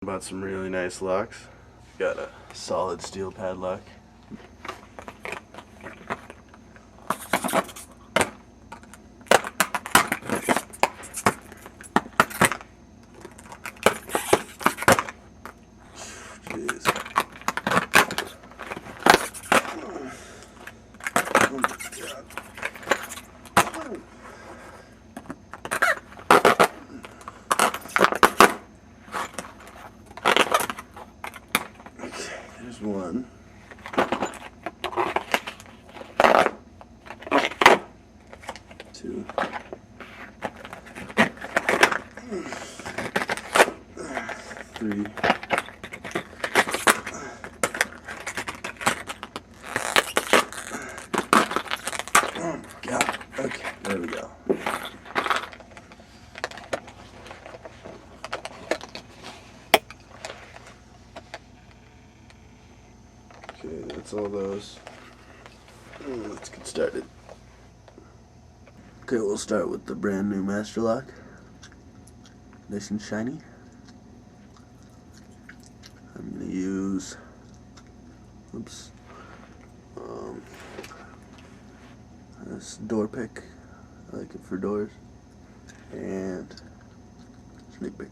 Bought some really nice locks. Got a solid steel padlock. Jeez. Oh my God. Okay, there's one. Two. Three. Oh my God. Okay, there we go. Okay, that's all those. Let's get started. Okay, we'll start with the brand new Master Lock. Nice and shiny. I'm gonna use, this door pick. I like it for doors. And snake pick.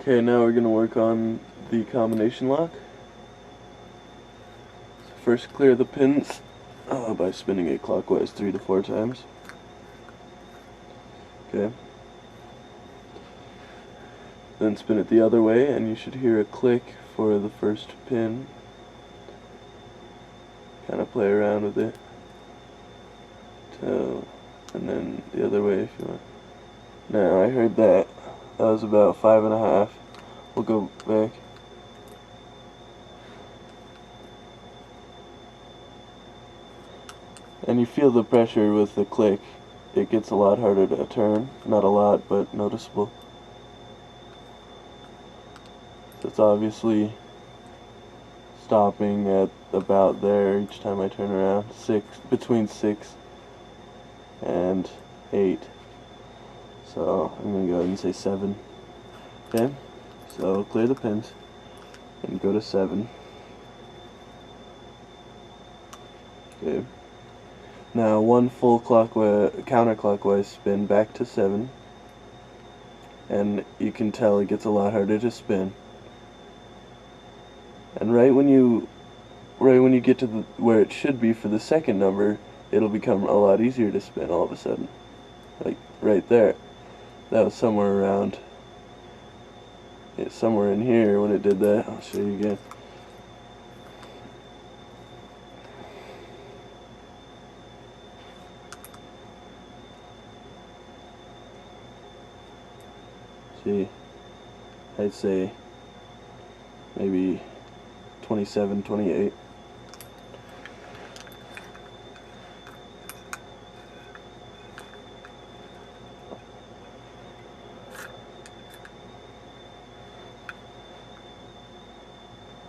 Okay, now we're going to work on the combination lock. First, clear the pins by spinning it clockwise 3 to 4 times. Okay. Then spin it the other way and you should hear a click for the first pin. Kind of play around with it. And then the other way if you want. Now, I heard that. That was about 5.5. We'll go back. And you feel the pressure with the click. It gets a lot harder to turn. Not a lot, but noticeable. So it's obviously stopping at about there each time I turn around. Between 6 and 8. So I'm going to go ahead and say 7. Okay, so clear the pins and go to 7. Okay. Now one full counterclockwise spin back to 7. And you can tell it gets a lot harder to spin. And right when you get to where it should be for the second number, it'll become a lot easier to spin all of a sudden. Like right there. That was somewhere around, somewhere in here when it did that. I'll show you again. See, I'd say maybe 27, 28.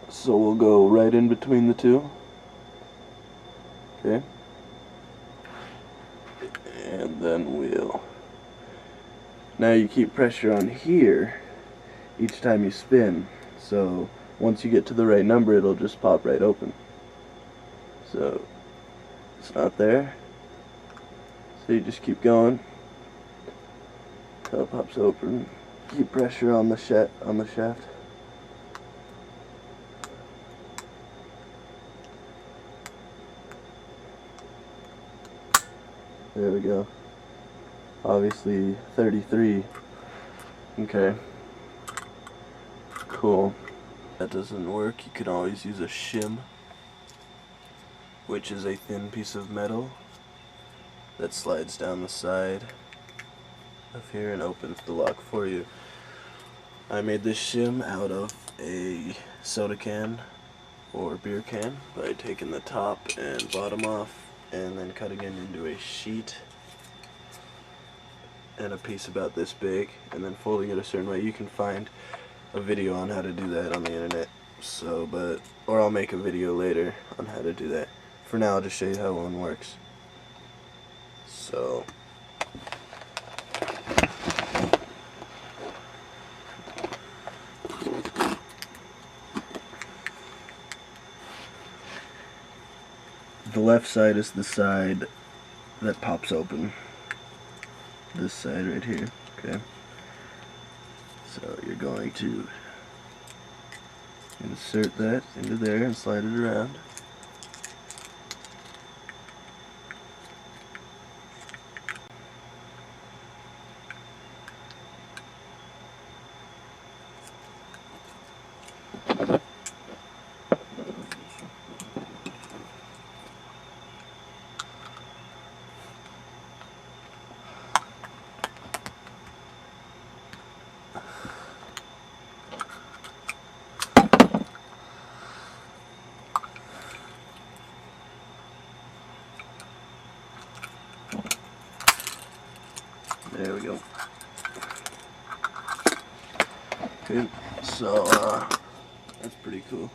So we'll go right in between the two. Okay. And then we'll... Now you keep pressure on here each time you spin. So once you get to the right number, it'll just pop right open. So it's not there. So you just keep going until it pops open. Keep pressure on the shaft. There we go. Obviously 33. Okay. Cool. That doesn't work. You can always use a shim, which is a thin piece of metal that slides down the side of here and opens the lock for you. I made this shim out of a soda can or beer can by taking the top and bottom off and then cutting it into a sheet and a piece about this big and then folding it a certain way. You can find a video on how to do that on the internet, or I'll make a video later on how to do that. For now, I'll just show you how one works. So the left side is the side that pops open. This side right here, okay? So you're going to insert that into there and slide it around. There we go. Okay, so that's pretty cool.